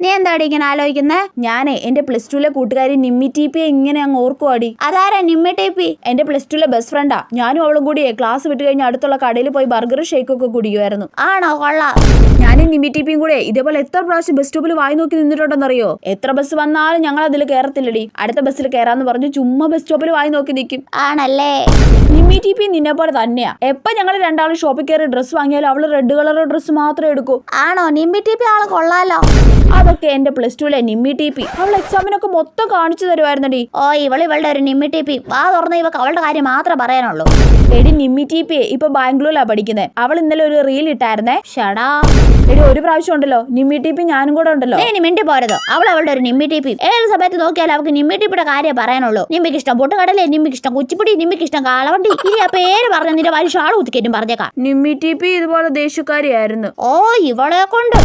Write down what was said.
നീ എന്താടി ഇങ്ങനെ ആലോചിക്കുന്നേ? ഞാനേ എന്റെ പ്ലസ് ടുലെ കൂട്ടുകാരി നിമ്മി ടീപ്പിയെ ഇങ്ങനെ അങ്ങ് ഓർക്കുവാടി. അതാരാ നിമ്മി ടീപ്പി? എന്റെ പ്ലസ് ടുലെ ബെസ്റ്റ് ഫ്രണ്ടാ. ഞാനും അവളും കൂടി ക്ലാസ് വിട്ട് കഴിഞ്ഞ് അടുത്തുള്ള കടയിൽ പോയി ബർഗർ ഷേക്കൊക്കെ കുടിക്കുമായിരുന്നു. ആണോ? കൊള്ളാം. ഞാനും നിമ്മി ടീപ്പിയും കൂടെ ഇതേപോലെ എത്ര പ്രാവശ്യം ബസ് സ്റ്റോപ്പിൽ വായി നോക്കി നിന്നിട്ടുണ്ടെന്നറിയോ? എത്ര ബസ് വന്നാലും ഞങ്ങൾ അതിൽ കയറത്തില്ലടി. അടുത്ത ബസ്സിൽ കയറാന്ന് പറഞ്ഞു ചുമ്മാ ബസ് സ്റ്റോപ്പിൽ വായി നോക്കി നിൽക്കും. ആണല്ലേ? നിമ്മി ടീപ്പി നിന്നെ പോലെ തന്നെയാ. എപ്പൊ ഞങ്ങൾ രണ്ടാളും ഷോപ്പിൽ കയറി ഡ്രസ്സ് വാങ്ങിയാലും അവള് റെഡ് കളർ ഡ്രസ്സ് മാത്രമേ എടുക്കൂ. ആണോ? നിമ്മി ടീപ്പി ആള് കൊള്ളാലോ. അതൊക്കെ എന്റെ പ്ലസ് ടുലെ നിമ്മി ടീപ്പി. അവൾ എക്സാമിനൊക്കെ മൊത്തം കാണിച്ചു തരുമായിരുന്നടി. ഓ, ഇവളുടെ ഒരു നിമ്മി ടീപ്പി. വാ തുറന്ന് ഇവക്ക് അവളുടെ കാര്യം മാത്രമേ പറയാനുള്ളൂ. എടി നിമ്മി ടീപ്പിയെ ഇപ്പൊ ബാംഗ്ലൂരിലാ പഠിക്കുന്നത്. അവൾ ഇന്നലെ ഒരു റീൽ ഇട്ടായിരുന്നേ. ഷടാ. എടി ഒരു പ്രാവശ്യം ഉണ്ടല്ലോ നിമ്മി ടീപ്പി ഞാനും കൂടെ ഉണ്ടല്ലോ. നീ മിണ്ടി പോരതോ. അവളുടെ ഒരു നിമ്മി ടീപ്പി. ഏത് സമയത്ത് നോക്കിയാലും അവൾക്ക് നിമ്മി ടീപ്പിയുടെ കാര്യം പറയാനുള്ളൂ. നിമ്മിക്ക് ഇഷ്ടം പൊട്ടുകടലേ, നിമ്മിക്ക് ഇഷ്ടം കുച്ചിപ്പിടി, നിമ്മിക്ക് ഇഷ്ടം കാളവണ്ടി. ഇനി ആ പേര് പറഞ്ഞ നിന്റെ വലിയ ഷാൾ കുത്തിക്കേറ്റും പറഞ്ഞേക്കാം. നിമ്മി ടീപ്പി ഇതുപോലെ ദേഷ്യക്കാരിയായിരുന്നു. ഓ, ഇവളെ കൊണ്ട്